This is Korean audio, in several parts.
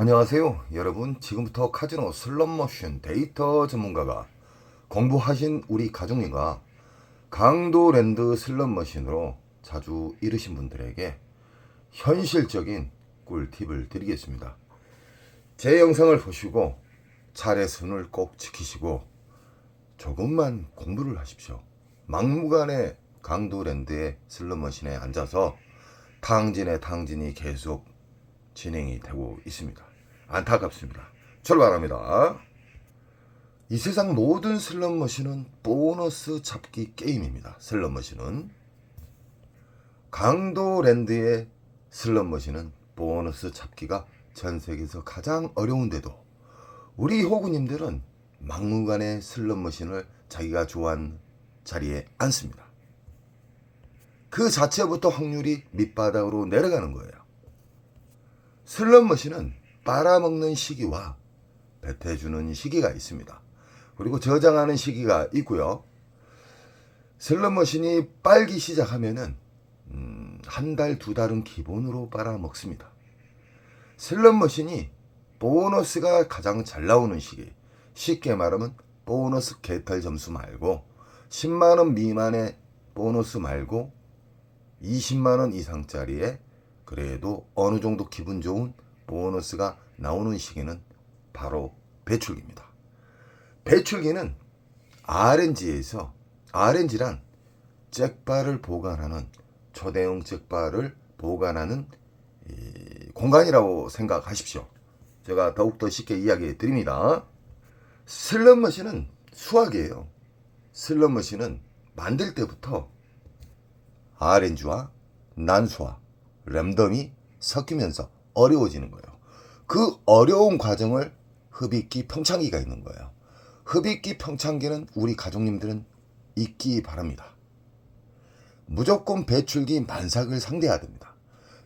안녕하세요 여러분. 지금부터 카지노 슬롯머신 데이터 전문가가 공부하신 우리 가족님과 강도랜드 슬롯머신으로 자주 잃으신 분들에게 현실적인 꿀팁을 드리겠습니다. 제 영상을 보시고 차례순을 꼭 지키시고 조금만 공부를 하십시오. 막무가내 강도랜드의 슬롯머신에 앉아서 탕진이 계속 진행이 되고 있습니다. 안타깝습니다. 출발합니다. 이 세상 모든 슬롯머신은 보너스 잡기 게임입니다. 슬롯머신은 강도랜드의 슬롯머신은 보너스 잡기가 전 세계에서 가장 어려운데도 우리 호구님들은 막무가내 슬롯머신을 자기가 좋아하는 자리에 앉습니다. 그 자체부터 확률이 밑바닥으로 내려가는 거예요. 슬롯머신은 빨아먹는 시기와 뱉어주는 시기가 있습니다. 그리고 저장하는 시기가 있고요. 슬롯머신이 빨기 시작하면은 한 달, 두 달은 기본으로 빨아먹습니다. 슬롯머신이 보너스가 가장 잘 나오는 시기, 쉽게 말하면 보너스 개탈 점수 말고 10만원 미만의 보너스 말고 20만원 이상짜리에 그래도 어느 정도 기분 좋은 보너스가 나오는 시기는 바로 배출기입니다. 배출기는 RNG란 잭바를 보관하는 초대형 잭바를 보관하는 공간이라고 생각하십시오. 제가 더욱더 쉽게 이야기해 드립니다. 슬롯머신은 수학이에요. 슬롯머신은 만들 때부터 RNG와 난수와 랜덤이 섞이면서 어려워지는 거예요. 그 어려운 과정을 흡입기 평창기가 있는 거예요. 흡입기 평창기는 우리 가족님들은 잊기 바랍니다. 무조건 배출기 만삭을 상대해야 됩니다.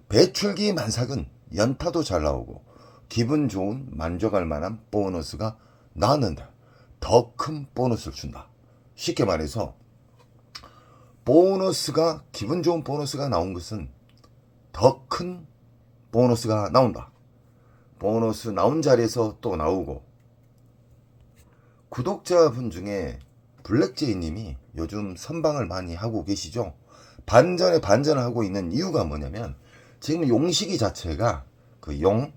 배출기 만삭은 연타도 잘 나오고 기분 좋은 만족할 만한 보너스가 나왔는데 더 큰 보너스를 준다. 쉽게 말해서 보너스가 기분 좋은 보너스가 나온 것은 더 큰 보너스가 나온다. 보너스 나온 자리에서 또 나오고. 구독자분 중에 블랙제이님이 요즘 선방을 많이 하고 계시죠. 반전에 반전을 하고 있는 이유가 뭐냐면 지금 용시기 자체가 그 용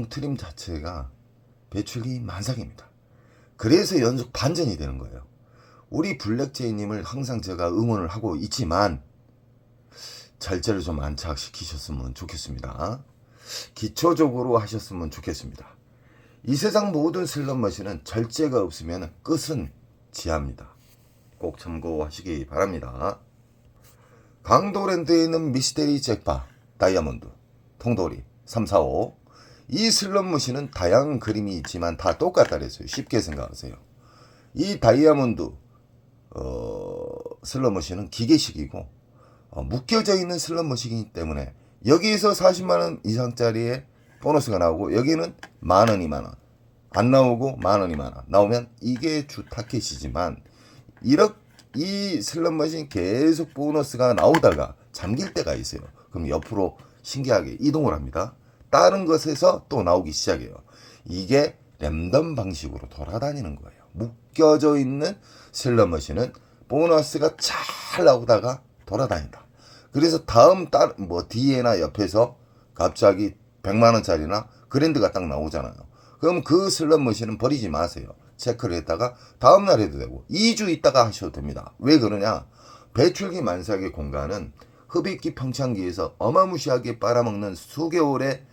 트림 자체가 배출기 만삭입니다. 그래서 연속 반전이 되는 거예요. 우리 블랙제이님을 항상 제가 응원을 하고 있지만 절제를 좀 안착시키셨으면 좋겠습니다. 기초적으로 하셨으면 좋겠습니다. 이 세상 모든 슬롯머신은 절제가 없으면 끝은 지합니다. 꼭 참고하시기 바랍니다. 강도랜드에 있는 미스테리 잭바, 다이아몬드, 통돌이, 345. 이 슬롯머신은 다양한 그림이 있지만 다 똑같다 그랬어요. 쉽게 생각하세요. 이 다이아몬드 슬롯머신은 기계식이고 묶여져 있는 슬롯머신이기 때문에 여기에서 40만원 이상짜리의 보너스가 나오고 여기는 만원, 2만원 안 나오고 만원, 2만원 나오면 이게 주 타켓이지만 이 슬롯머신 계속 보너스가 나오다가 잠길 때가 있어요. 그럼 옆으로 신기하게 이동을 합니다. 다른 것에서 또 나오기 시작해요. 이게 랜덤 방식으로 돌아다니는 거예요. 묶여져 있는 슬롯머신은 보너스가 잘 나오다가 돌아다닌다. 그래서 다음 뒤에나 옆에서 갑자기 100만원짜리나 그랜드가 딱 나오잖아요. 그럼 그 슬롯머신은 버리지 마세요. 체크를 했다가 다음날 해도 되고 2주 있다가 하셔도 됩니다. 왜 그러냐? 배출기 만삭의 공간은 흡입기 평창기에서 어마무시하게 빨아먹는 수개월의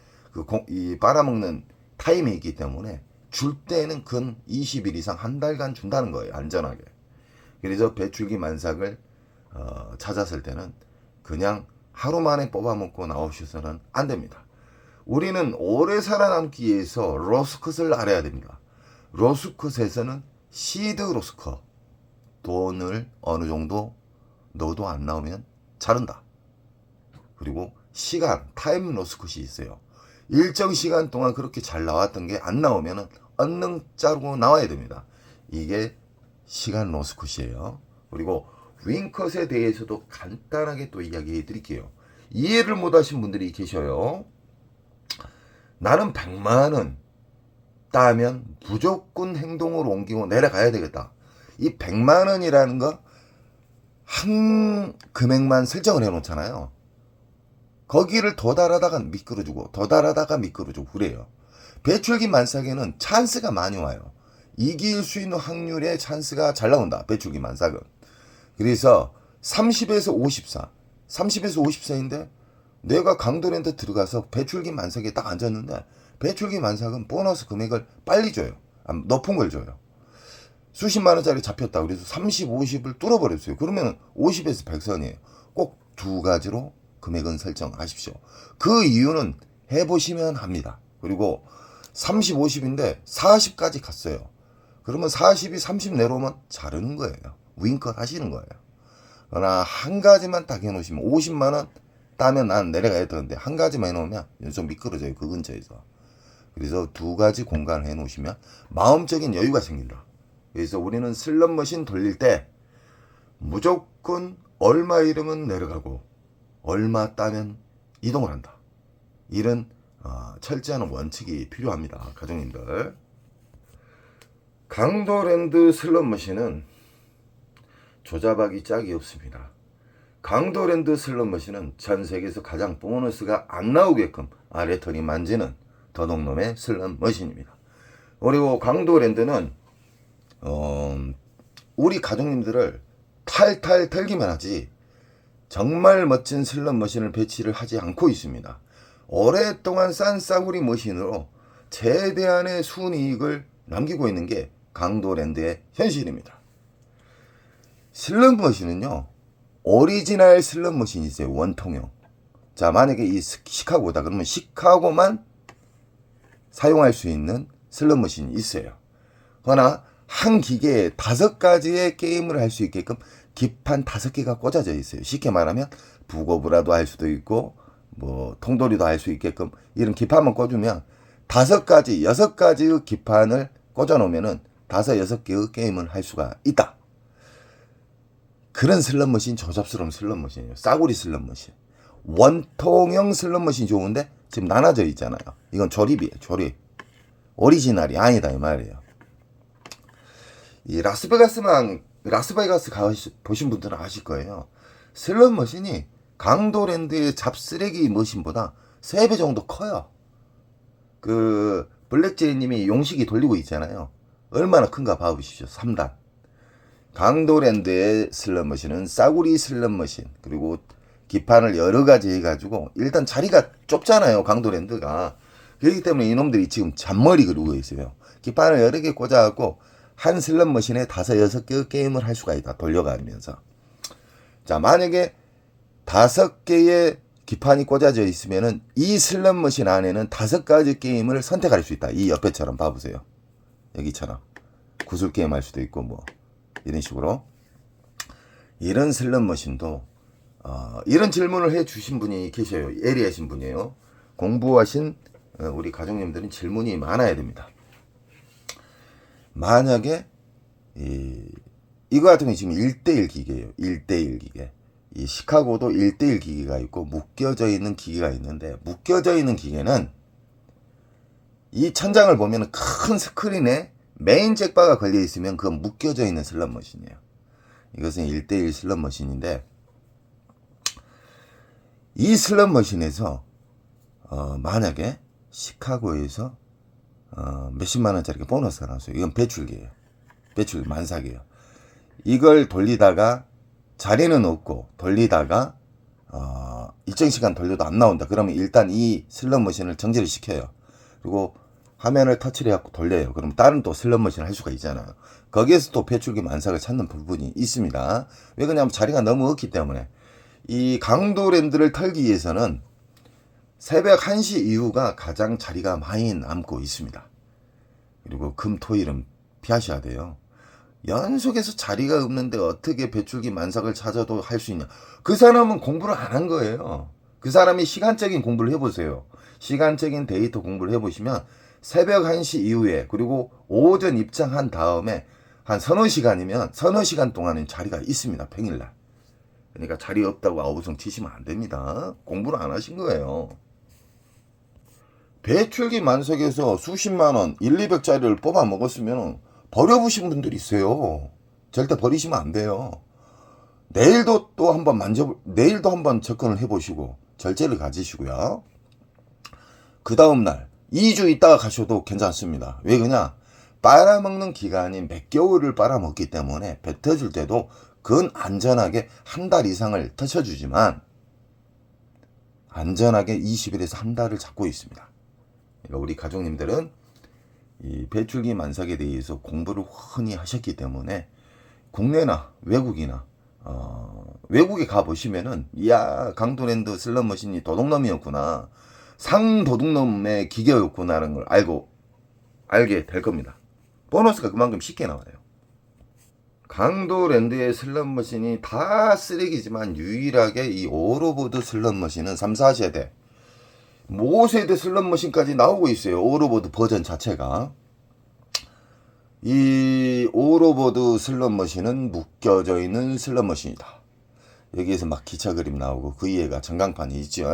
이 빨아먹는 타임이 있기 때문에 줄 때는 근 20일 이상 한 달간 준다는 거예요. 안전하게. 그래서 배출기 만삭을 찾았을 때는 그냥 하루 만에 뽑아먹고 나오셔서는 안 됩니다. 우리는 오래 살아남기 위해서 로스컷을 알아야 됩니다. 로스컷에서는 시드 로스컷 돈을 어느 정도 넣어도 안 나오면 자른다. 그리고 시간 타임 로스컷이 있어요. 일정 시간 동안 그렇게 잘 나왔던 게 안 나오면 얼른 자르고 나와야 됩니다. 이게 시간 로스컷이에요. 그리고 윙컷에 대해서도 간단하게 또 이야기해 드릴게요. 이해를 못 하신 분들이 계셔요. 나는 100만 원 따면 무조건 행동으로 옮기고 내려가야 되겠다. 이 100만 원이라는 거 한 금액만 설정을 해놓잖아요. 거기를 도달하다가 미끄러지고 도달하다가 미끄러지고 그래요. 배출기 만삭에는 찬스가 많이 와요. 이길 수 있는 확률의 찬스가 잘 나온다. 배출기 만삭은. 그래서 30에서 54. 30에서 54인데 내가 강도랜드 들어가서 배출기 만삭에 딱 앉았는데 배출기 만삭은 보너스 금액을 빨리 줘요. 높은 걸 줘요. 수십만 원짜리 잡혔다. 그래서 30, 50을 뚫어버렸어요. 그러면 50에서 100선이에요. 꼭 두 가지로 금액은 설정하십시오. 그 이유는 해보시면 합니다. 그리고 30, 50인데 40까지 갔어요. 그러면 40이 30 내려오면 자르는 거예요. 윙컷 하시는 거예요. 그러나 한 가지만 딱 해놓으시면 50만 원 따면 난 내려가야 되는데 한 가지만 해놓으면 좀 미끄러져요. 그 근처에서. 그래서 두 가지 공간을 해놓으시면 마음적인 여유가 생긴다. 그래서 우리는 슬롯머신 돌릴 때 무조건 얼마 이름은 내려가고 얼마 따면 이동을 한다. 이런 철저한 원칙이 필요합니다. 가족님들. 강도랜드 슬롯머신은 조잡하기 짝이 없습니다. 강도랜드 슬롯머신은 전 세계에서 가장 보너스가 안 나오게끔 아래털이 만지는 더덕놈의 슬롯머신입니다. 그리고 강도랜드는 우리 가족님들을 탈탈 털기만 하지 정말 멋진 슬롯머신을 배치를 하지 않고 있습니다. 오랫동안 싼 싸구리 머신으로 최대한의 순이익을 남기고 있는 게 강도랜드의 현실입니다. 슬롯머신은요, 오리지널 슬롯머신이 있어요. 원통형. 자, 만약에 이 시카고다 그러면 시카고만 사용할 수 있는 슬롯머신이 있어요. 그러나 한 기계에 5가지의 게임을 할 수 있게끔 기판 5개가 꽂아져 있어요. 쉽게 말하면 부고브라도 할 수도 있고 뭐 통돌이도 할 수 있게끔 이런 기판만 꽂으면 5가지, 6가지의 기판을 꽂아 놓으면은 5, 6개의 게임을 할 수가 있다. 그런 슬롯머신 조잡스러운 슬롯머신이에요. 싸구리 슬롯머신. 원통형 슬롯머신 좋은데 지금 나눠져 있잖아요. 이건 조립이에요. 조립. 오리지널이 아니다 이 말이에요. 이 라스베가스 보신 분들은 아실 거예요. 슬롯머신이 강도랜드의 잡쓰레기 머신보다 3배 정도 커요. 그 블랙제이님이 용식이 돌리고 있잖아요. 얼마나 큰가 봐보십시오. 3단. 강도랜드의 슬롯머신은 싸구리 슬롯머신, 그리고 기판을 여러 가지 해가지고 일단 자리가 좁잖아요. 강도랜드가. 그렇기 때문에 이놈들이 지금 잔머리 그러고 있어요. 기판을 여러 개 꽂아갖고 한 슬롯머신에 5, 6개의 게임을 할 수가 있다. 돌려가면서. 자, 만약에 5개의 기판이 꽂아져 있으면은 이 슬롯머신 안에는 5가지 게임을 선택할 수 있다. 이 옆에처럼 봐보세요. 여기처럼. 구슬 게임 할 수도 있고 뭐 이런 식으로. 이런 슬롯머신도 이런 질문을 해 주신 분이 계셔요. 예리하신 분이에요. 공부하신 우리 가족님들은 질문이 많아야 됩니다. 만약에 이거 같은 경우 지금 1대1 기계예요. 1대1 기계. 이 시카고도 1대1 기계가 있고 묶여져 있는 기계가 있는데, 묶여져 있는 기계는 이 천장을 보면 큰 스크린에 메인 잭바가 걸려 있으면 그건 묶여져 있는 슬롯머신이에요. 이것은 1대1 슬롯머신인데, 이 슬롯머신에서 만약에 시카고에서 몇십만 원짜리 보너스가 나왔어요. 이건 배출기예요. 배출기 만삭이에요. 이걸 돌리다가 자리는 없고 돌리다가 일정 시간 돌려도 안 나온다. 그러면 일단 이 슬롯머신을 정지를 시켜요. 그리고 화면을 터치를 해갖고 돌려요. 그럼 다른 또 슬롯머신을 할 수가 있잖아요. 거기에서 또 배출기 만삭을 찾는 부분이 있습니다. 왜 그러냐면 자리가 너무 없기 때문에. 이 강도랜드를 털기 위해서는 새벽 1시 이후가 가장 자리가 많이 남고 있습니다. 그리고 금, 토, 일은 피하셔야 돼요. 연속해서 자리가 없는데 어떻게 배출기 만삭을 찾아도 할 수 있냐. 그 사람은 공부를 안 한 거예요. 그 사람이 시간적인 공부를 해보세요. 시간적인 데이터 공부를 해보시면 새벽 1시 이후에 그리고 오전 입장한 다음에 한 서너 시간 동안은 자리가 있습니다. 평일날. 그러니까 자리 없다고 아우성 치시면 안 됩니다. 공부를 안 하신 거예요. 배출기 만석에서 수십만원 1,200짜리를 뽑아 먹었으면 버려보신 분들이 있어요. 절대 버리시면 안 돼요. 내일도 또 한번 내일도 한번 접근을 해보시고 절제를 가지시고요. 그 다음날 2주 있다가 가셔도 괜찮습니다. 왜 그러냐? 빨아먹는 기간이 몇 개월을 빨아먹기 때문에 뱉어줄 때도 그건 안전하게 한 달 이상을 터쳐주지만 안전하게 20일에서 한 달을 잡고 있습니다. 그러니까 우리 가족님들은 이 배출기 만삭에 대해서 공부를 흔히 하셨기 때문에 국내나 외국이나 외국에 가보시면은 이야 강도랜드 슬롯머신이 도둑놈이었구나, 상도둑놈의 기계였구나라는 걸 알게 될 겁니다. 보너스가 그만큼 쉽게 나와요. 강도랜드의 슬롯머신이 다 쓰레기지만 유일하게 이 오로보드 슬롯머신은 3, 4세대 5세대 슬롯머신까지 나오고 있어요. 오로보드 버전 자체가. 이 오로보드 슬롯머신은 묶여져 있는 슬롯머신이다. 여기에서 막 기차 그림 나오고 그 위에가 전광판이 있죠.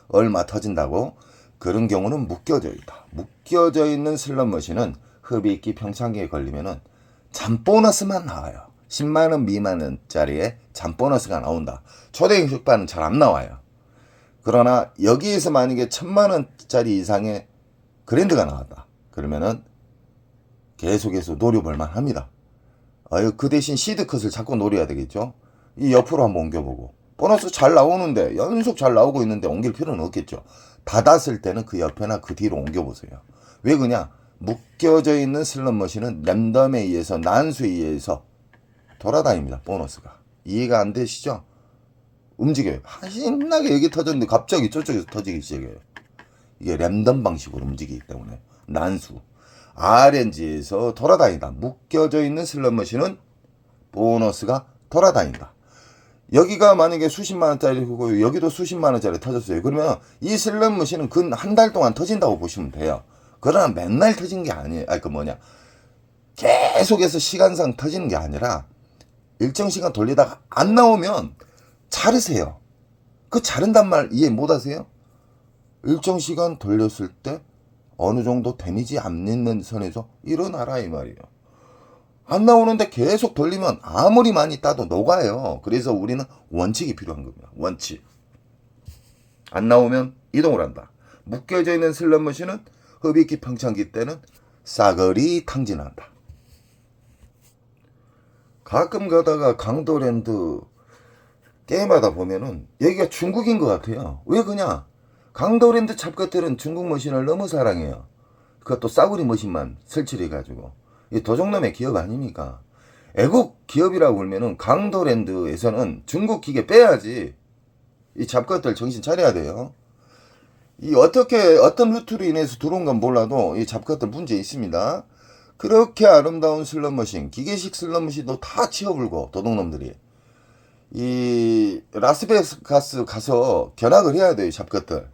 얼마 터진다고. 그런 경우는 묶여져 있다. 묶여져 있는 슬롯머신은 흡입기 평창기에 걸리면은 잠보너스만 나와요. 10만원 미만짜리에 잠보너스가 나온다. 초대형 숙박은 잘 안 나와요. 그러나 여기에서 만약에 1,000만원짜리 이상의 그랜드가 나왔다. 그러면은 계속해서 노려볼만 합니다. 그 대신 시드컷을 자꾸 노려야 되겠죠. 이 옆으로 한번 옮겨보고. 보너스 잘 나오는데, 연속 잘 나오고 있는데 옮길 필요는 없겠죠. 닫았을 때는 그 옆에나 그 뒤로 옮겨보세요. 왜 그냐? 묶여져 있는 슬롯머신은 랜덤에 의해서, 난수에 의해서 돌아다닙니다. 보너스가. 이해가 안 되시죠? 움직여요. 신나게 여기 터졌는데 갑자기 저쪽에서 터지기 시작해요. 이게 랜덤 방식으로 움직이기 때문에. 난수. RNG에서 돌아다닌다. 묶여져 있는 슬롯머신은 보너스가 돌아다닌다. 여기가 만약에 수십만원짜리고 여기도 수십만원짜리 터졌어요. 그러면 이 슬롯머신은 근 한 달 동안 터진다고 보시면 돼요. 그러나 맨날 터진 게 아니에요. 계속해서 시간상 터지는 게 아니라 일정 시간 돌리다가 안 나오면 자르세요. 그 자른단 말 이해 못 하세요? 일정 시간 돌렸을 때 어느 정도 데미지 안 있는 선에서 일어나라 이 말이에요. 안 나오는데 계속 돌리면 아무리 많이 따도 녹아요. 그래서 우리는 원칙이 필요한 겁니다. 원칙. 안 나오면 이동을 한다. 묶여져 있는 슬롯머신은 흡입기 평창기 때는 싸그리 탕진한다. 가끔 가다가 강도랜드 게임하다 보면은 여기가 중국인 것 같아요. 왜 그냐? 강도랜드 잡것들은 중국 머신을 너무 사랑해요. 그것도 싸구리 머신만 설치를 해가지고. 이 도둑놈의 기업 아닙니까? 애국 기업이라고 그러면은 강도랜드에서는 중국 기계 빼야지. 이 잡것들 정신 차려야 돼요. 어떤 루트로 인해서 들어온 건 몰라도 이 잡것들 문제 있습니다. 그렇게 아름다운 슬롯머신, 기계식 슬롯머신도 다 치워불고 도둑놈들이. 이 라스베가스 가서 견학을 해야 돼요. 잡것들.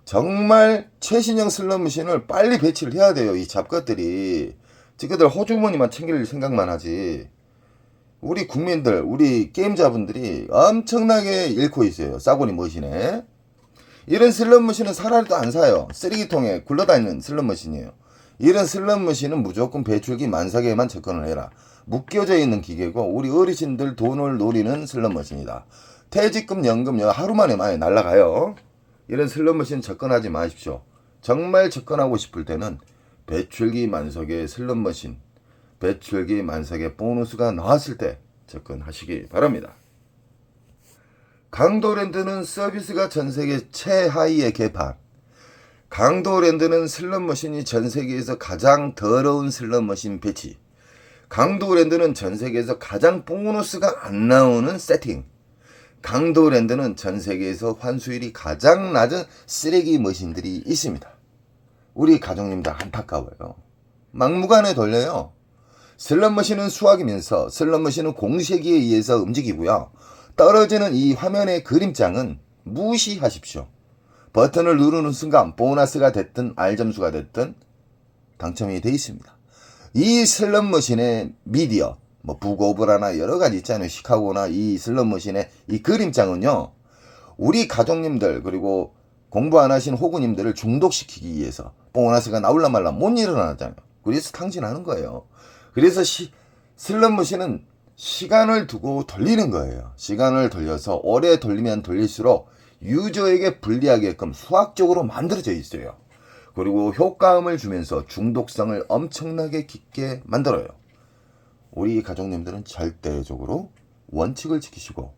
정말 최신형 슬롯머신을 빨리 배치를 해야 돼요. 이 잡것들이. 지그들 호주머니만 챙길 생각만 하지. 우리 국민들, 우리 게임자분들이 엄청나게 잃고 있어요. 싸구리 머신에. 이런 슬롯머신은 사라리도 안 사요. 쓰레기통에 굴러다니는 슬롯머신이에요. 이런 슬롯머신은 무조건 배출기 만삭에만 접근을 해라. 묶여져 있는 기계고 우리 어르신들 돈을 노리는 슬롯머신이다. 퇴직금, 연금 하루 만에 많이 날라가요. 이런 슬롯머신 접근하지 마십시오. 정말 접근하고 싶을 때는 배출기 만석의 슬롯머신, 배출기 만석의 보너스가 나왔을 때 접근하시기 바랍니다. 강도랜드는 서비스가 전세계 최하위의 개판. 강도랜드는 슬롯머신이 전세계에서 가장 더러운 슬롯머신 배치. 강도랜드는 전세계에서 가장 보너스가 안 나오는 세팅. 강도랜드는 전세계에서 환수율이 가장 낮은 쓰레기 머신들이 있습니다. 우리 가족님들 안타까워요. 막무가내 돌려요. 슬롯머신은 수학이면서 슬롯머신은 공세기에 의해서 움직이고요. 떨어지는 이 화면의 그림장은 무시하십시오. 버튼을 누르는 순간 보너스가 됐든 R점수가 됐든 당첨이 돼 있습니다. 이 슬롯머신의 미디어, 북오브라나 여러 가지 있잖아요. 시카고나 이 슬롯머신의 이 그림장은요. 우리 가족님들 그리고 공부 안 하신 호구님들을 중독시키기 위해서 보너스가 나올라 말라 못 일어나잖아요. 그래서 탕진하는 거예요. 그래서 슬롯머신은 시간을 두고 돌리는 거예요. 시간을 돌려서 오래 돌리면 돌릴수록 유저에게 불리하게끔 수학적으로 만들어져 있어요. 그리고 효과음을 주면서 중독성을 엄청나게 깊게 만들어요. 우리 가족님들은 절대적으로 원칙을 지키시고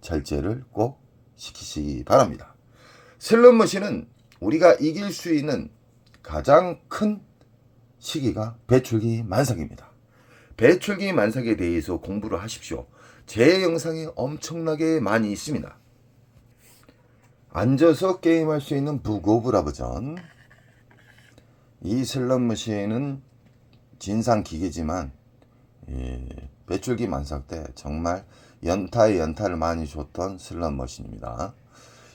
절제를 꼭 지키시기 바랍니다. 슬롯머신은 우리가 이길 수 있는 가장 큰 시기가 배출기 만삭입니다. 배출기 만삭에 대해서 공부를 하십시오. 제 영상에 엄청나게 많이 있습니다. 앉아서 게임할 수 있는 북 오브 라 버전. 이 슬롯머신은 진상 기계지만 배출기 만삭 때 정말 연타에 연타를 많이 줬던 슬롯머신입니다.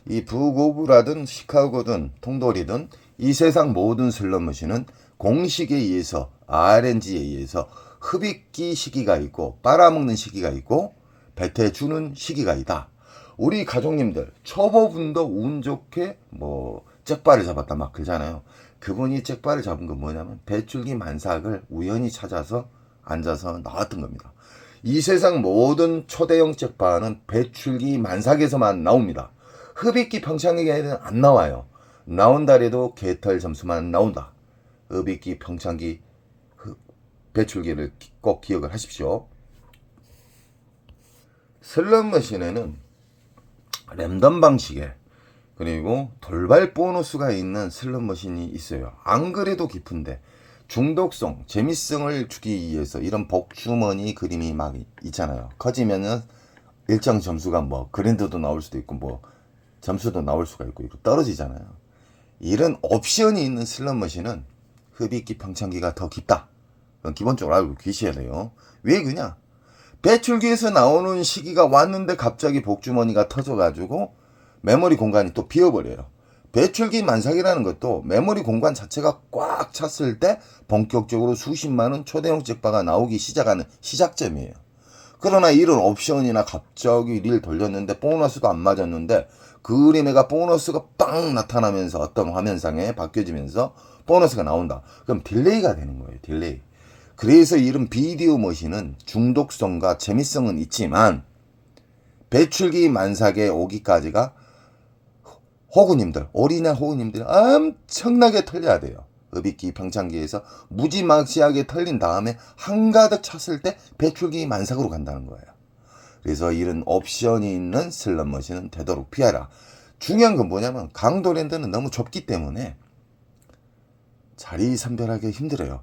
이 북 오브라든 시카고든 통돌이든 이 세상 모든 슬롯머신은 공식에 의해서 RNG에 의해서 흡입기 시기가 있고 빨아먹는 시기가 있고 뱉어주는 시기가 있다. 우리 가족님들 초보분도 운 좋게 잭바를 잡았다 막 그러잖아요. 그분이 잭바를 잡은 건 뭐냐면 배출기 만삭을 우연히 찾아서 앉아서 나왔던 겁니다. 이 세상 모든 초대형 잭바는 배출기 만삭에서만 나옵니다. 흡입기 평창기에는 안 나와요. 나온다 해도 개털 점수만 나온다. 흡입기 평창기 배출기를 꼭 기억을 하십시오. 슬롯머신에는 랜덤 방식의 그리고 돌발 보너스가 있는 슬롯머신이 있어요. 안 그래도 깊은데 중독성, 재미성을 주기 위해서 이런 복주머니 그림이 막 있잖아요. 커지면은 일정 점수가 그랜드도 나올 수도 있고 점수도 나올 수가 있고 떨어지잖아요. 이런 옵션이 있는 슬롯머신은 흡입기 평창기가 더 깊다. 그건 기본적으로 알고 계셔야 돼요. 왜 그냐? 배출기에서 나오는 시기가 왔는데 갑자기 복주머니가 터져가지고 메모리 공간이 또 비어버려요. 배출기 만삭이라는 것도 메모리 공간 자체가 꽉 찼을 때 본격적으로 수십만원 초대형 잭바가 나오기 시작하는 시작점이에요. 그러나 이런 옵션이나 갑자기 릴 돌렸는데 보너스도 안 맞았는데 그림에가 보너스가 빵 나타나면서 어떤 화면상에 바뀌어지면서 보너스가 나온다. 그럼 딜레이가 되는 거예요. 딜레이. 그래서 이런 비디오 머신은 중독성과 재미성은 있지만 배출기 만삭에 오기까지가 호구님들, 오리나 호구님들 엄청나게 털려야 돼요. 흡입기 평창기에서 무지막지하게 털린 다음에 한가득 찼을 때 배출기 만삭으로 간다는 거예요. 그래서 이런 옵션이 있는 슬롯머신은 되도록 피하라. 중요한 건 뭐냐면 강도랜드는 너무 좁기 때문에 자리 선별하기 힘들어요.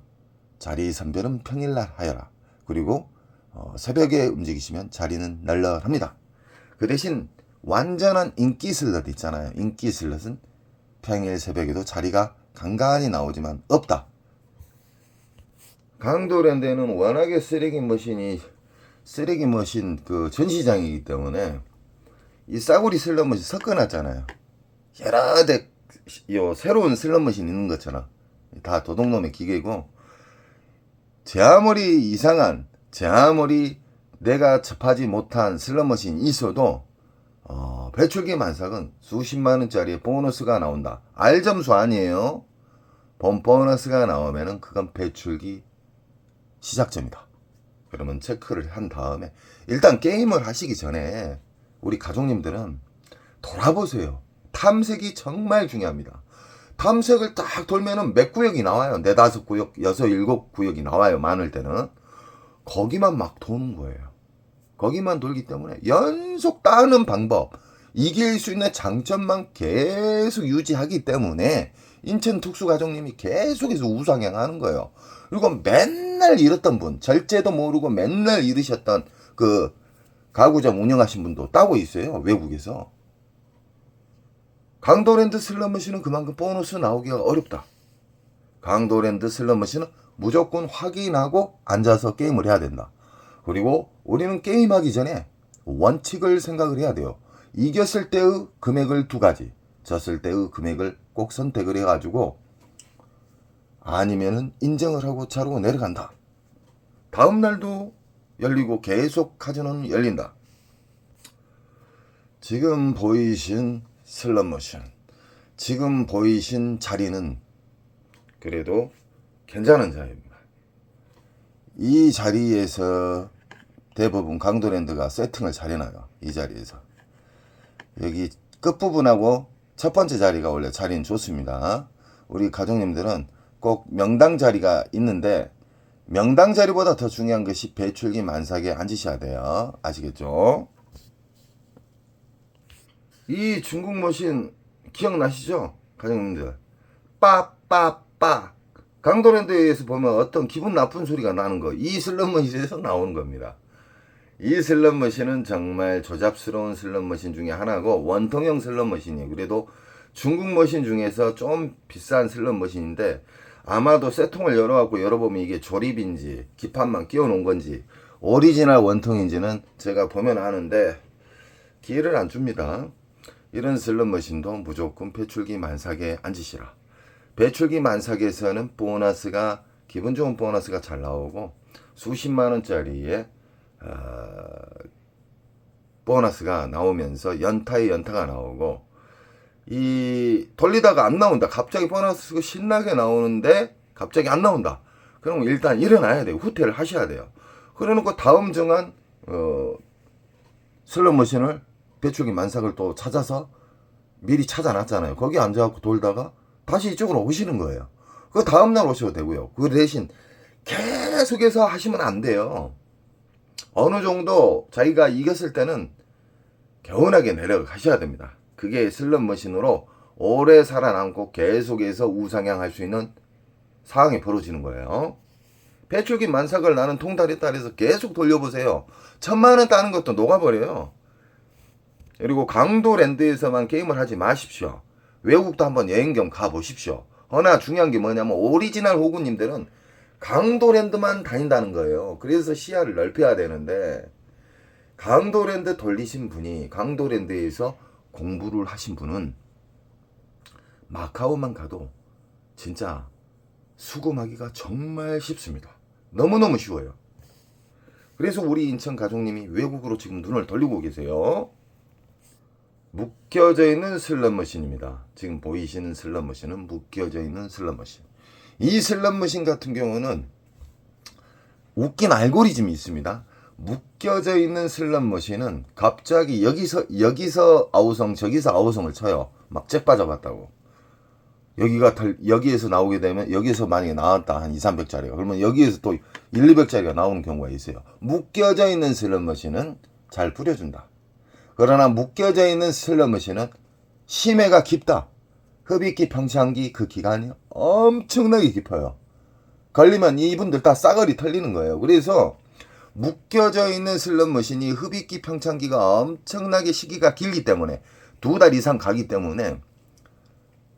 자리 선별은 평일날 하여라. 그리고 새벽에 움직이시면 자리는 널널합니다. 그 대신 완전한 인기 슬롯 있잖아요. 인기 슬롯은 평일 새벽에도 자리가 간간히 나오지만 없다. 강도랜드에는 워낙에 쓰레기 머신 그 전시장이기 때문에 이 싸구리 슬롯머신 섞어놨잖아요. 여러 대 새로운 슬롯머신 있는 것처럼 다 도둑놈의 기계고 제 아무리 이상한 제 아무리 내가 접하지 못한 슬롯머신이 있어도 배출기 만삭은 수십만원짜리 보너스가 나온다. 알점수 아니에요. 보너스가 나오면은 그건 배출기 시작점이다. 그러면 체크를 한 다음에 일단 게임을 하시기 전에 우리 가족님들은 돌아보세요. 탐색이 정말 중요합니다. 탐색을 딱 돌면은 몇 구역이 나와요. 4, 5구역, 6, 7구역이 나와요. 많을 때는. 거기만 막 도는 거예요. 거기만 돌기 때문에 연속 따는 방법, 이길 수 있는 장점만 계속 유지하기 때문에 인천 특수가족님이 계속해서 우상향하는 거예요. 그리고 맨날 잃었던 분, 절제도 모르고 맨날 잃으셨던 그 가구점 운영하신 분도 따고 있어요. 외국에서. 강도랜드 슬롯머신은 그만큼 보너스 나오기가 어렵다. 강도랜드 슬롯머신은 무조건 확인하고 앉아서 게임을 해야 된다. 그리고 우리는 게임하기 전에 원칙을 생각을 해야 돼요. 이겼을 때의 금액을 2가지, 졌을 때의 금액을 꼭 선택을 해가지고 아니면은 인정을 하고 자르고 내려간다. 다음 날도 열리고 계속 카지노는 열린다. 지금 보이신 슬롯머신 지금 보이신 자리는 그래도 괜찮은 자리입니다. 이 자리에서 대부분 강도랜드가 세팅을 잘 해놔요. 이 자리에서. 여기 끝부분하고 첫 번째 자리가 원래 자리는 좋습니다. 우리 가족님들은 꼭 명당 자리가 있는데 명당 자리보다 더 중요한 것이 배출기 만삭에 앉으셔야 돼요. 아시겠죠? 이 중국 머신 기억나시죠? 가족님들. 빠빠빠. 강도랜드에서 보면 어떤 기분 나쁜 소리가 나는 거. 이 슬롯머신에서 나오는 겁니다. 이 슬롯머신은 정말 조잡스러운 슬롯머신 중에 하나고 원통형 슬롯머신이에요. 그래도 중국 머신 중에서 좀 비싼 슬롯머신인데 아마도 쇠통을 열어갖고 열어보면 이게 조립인지 기판만 끼워놓은 건지 오리지널 원통인지는 제가 보면 아는데 기회를 안 줍니다. 이런 슬롯머신도 무조건 배출기 만삭에 앉으시라. 배출기 만삭에서는 보너스가 기분 좋은 보너스가 잘 나오고 수십만원짜리의 보너스가 나오면서 연타에 연타가 나오고 이 돌리다가 안 나온다. 갑자기 보너스가 신나게 나오는데 갑자기 안 나온다. 그럼 일단 일어나야 돼요. 후퇴를 하셔야 돼요. 그래놓고 다음 정한 슬롯머신을 배출기 만삭을 또 찾아서 미리 찾아놨잖아요. 거기 앉아갖고 돌다가 다시 이쪽으로 오시는 거예요. 그 다음날 오셔도 되고요. 그 대신 계속해서 하시면 안 돼요. 어느 정도 자기가 이겼을 때는 개운하게 내려가셔야 됩니다. 그게 슬롯머신으로 오래 살아남고 계속해서 우상향할 수 있는 상황이 벌어지는 거예요. 배출기 만삭을 나는 통다리 딸에서 계속 돌려보세요. 1000만원 따는 것도 녹아버려요. 그리고 강도랜드에서만 게임을 하지 마십시오. 외국도 한번 여행 좀 가보십시오. 허나 중요한 게 뭐냐면 오리지널 호구님들은 강도랜드만 다닌다는 거예요. 그래서 시야를 넓혀야 되는데 강도랜드 돌리신 분이 강도랜드에서 공부를 하신 분은 마카오만 가도 진짜 수금하기가 정말 쉽습니다. 너무너무 쉬워요. 그래서 우리 인천 가족님이 외국으로 지금 눈을 돌리고 계세요. 묶여져 있는 슬롯머신입니다. 지금 보이시는 슬롯머신은 묶여져 있는 슬롯머신. 이 슬롯머신 같은 경우는 웃긴 알고리즘이 있습니다. 묶여져 있는 슬롯머신은 갑자기 여기서 아우성 저기서 아우성을 쳐요. 막 잭 빠져갔다고. 여기에서 나오게 되면 여기에서 만약에 나왔다 한 2, 300짜리가 그러면 여기에서 또 1, 200짜리가 나오는 경우가 있어요. 묶여져 있는 슬롯머신은 잘 뿌려준다. 그러나 묶여져 있는 슬롯머신은 심해가 깊다. 흡입기 평창기 그 기간이 엄청나게 깊어요. 걸리면 이분들 다 싸그리 털리는 거예요. 그래서 묶여져 있는 슬롯머신이 흡입기 평창기가 엄청나게 시기가 길기 때문에 2달 이상 가기 때문에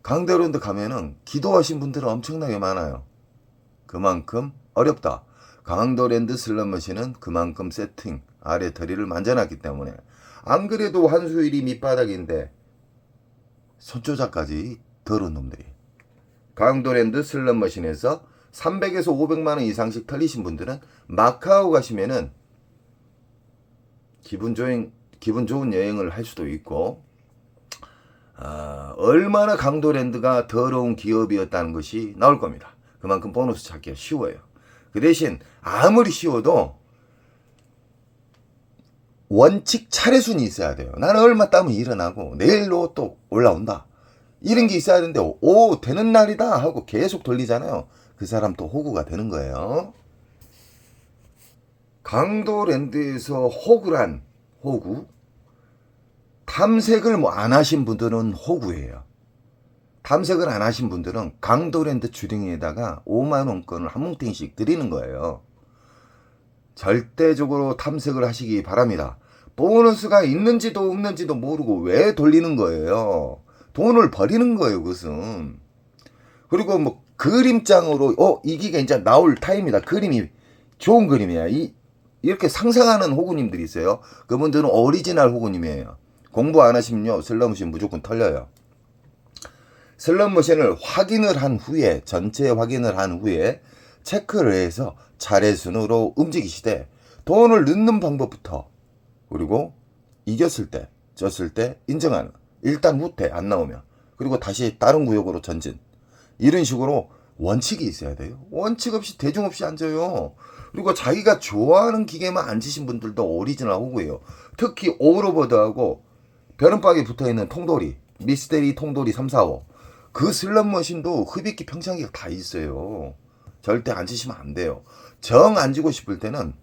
강도랜드 가면은 기도하신 분들은 엄청나게 많아요. 그만큼 어렵다. 강도랜드 슬롯머신은 그만큼 세팅 아래 다리를 만져놨기 때문에 안 그래도 환수율이 밑바닥인데 손조작까지 더러운 놈들이. 강도랜드 슬롯머신에서 300에서 500만원 이상씩 털리신 분들은 마카오 가시면은 기분 좋은 여행을 할 수도 있고 얼마나 강도랜드가 더러운 기업이었다는 것이 나올 겁니다. 그만큼 보너스 찾기가 쉬워요. 그 대신 아무리 쉬워도 원칙 차례순이 있어야 돼요. 나는 얼마 따면 일어나고 내일로 또 올라온다. 이런 게 있어야 되는데 오 되는 날이다 하고 계속 돌리잖아요. 그 사람 또 호구가 되는 거예요. 강도랜드에서 호구란 호구 탐색을 안 하신 분들은 호구예요. 탐색을 안 하신 분들은 강도랜드 주둥이에다가 5만원권을 한 뭉탱이씩 드리는 거예요. 절대적으로 탐색을 하시기 바랍니다. 보너스가 있는지도 없는지도 모르고 왜 돌리는 거예요. 돈을 버리는 거예요, 그것은. 그리고 뭐 그림장으로 이 기가 이제 나올 타임이다. 그림이 좋은 그림이야. 이렇게 상상하는 호구님들이 있어요. 그분들은 오리지널 호구님이에요. 공부 안 하시면요 슬롯머신 무조건 털려요. 슬롯머신을 확인을 한 후에 전체 확인을 한 후에 체크를 해서 차례순으로 움직이시되 돈을 넣는 방법부터 그리고 이겼을 때 졌을 때 인정하는 일단 후퇴 안 나오면 그리고 다시 다른 구역으로 전진. 이런 식으로 원칙이 있어야 돼요. 원칙 없이 대중 없이 앉아요. 그리고 자기가 좋아하는 기계만 앉으신 분들도 오리지널 호구예요. 특히 오버로버드하고 벼른박에 붙어있는 통돌이, 미스테리 통돌이 345. 그 슬롯머신도 흡입기 평창기가 다 있어요. 절대 앉으시면 안 돼요. 정 앉고 싶을 때는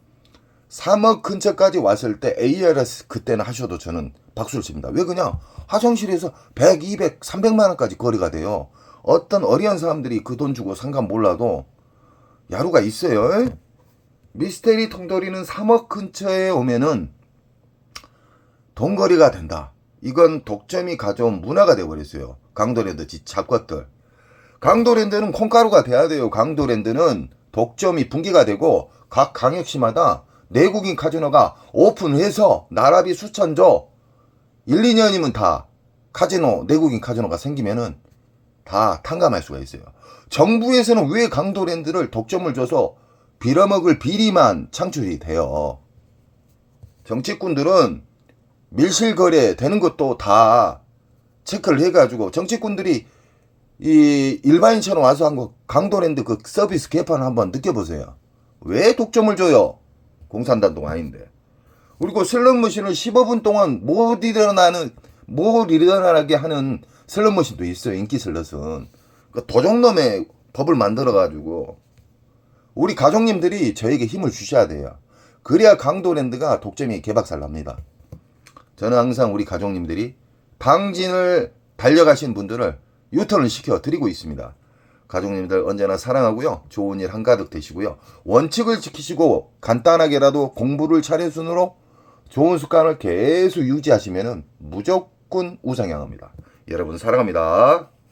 3억 근처까지 왔을 때 ARS 그때는 하셔도 저는 박수를 칩니다. 왜 그냥 화장실에서 100, 200, 300만 원까지 거리가 돼요. 어떤 어리한 사람들이 그 돈 주고 상관 몰라도 야루가 있어요. 미스테리 통돌이는 3억 근처에 오면은 돈거리가 된다. 이건 독점이 가져온 문화가 돼버렸어요. 강도랜드 잡것들. 강도랜드는 콩가루가 돼야 돼요. 강도랜드는 독점이 분기가 되고 각 강역시마다 내국인 카지노가 오픈해서 나라비 수천조 1, 2년이면 다 카지노 내국인 카지노가 생기면은 다 탕감할 수가 있어요. 정부에서는 왜 강도랜드를 독점을 줘서 빌어먹을 비리만 창출이 돼요. 정치꾼들은 밀실거래 되는 것도 다 체크를 해가지고 정치꾼들이 이 일반인처럼 와서 한 거 강도랜드 그 서비스 개판 한번 느껴보세요. 왜 독점을 줘요? 공산당도 아닌데. 그리고 슬롯머신을 15분 동안 못 일어나게 하는 슬롯머신도 있어요. 인기 슬롯은. 그러니까 도적놈의 법을 만들어가지고 우리 가족님들이 저에게 힘을 주셔야 돼요. 그래야 강도랜드가 독점이 개박살 납니다. 저는 항상 우리 가족님들이 당진을 달려가신 분들을 유턴을 시켜드리고 있습니다. 가족님들 언제나 사랑하고요. 좋은 일 한가득 되시고요. 원칙을 지키시고 간단하게라도 공부를 차례순으로 좋은 습관을 계속 유지하시면 무조건 우상향합니다. 여러분 사랑합니다.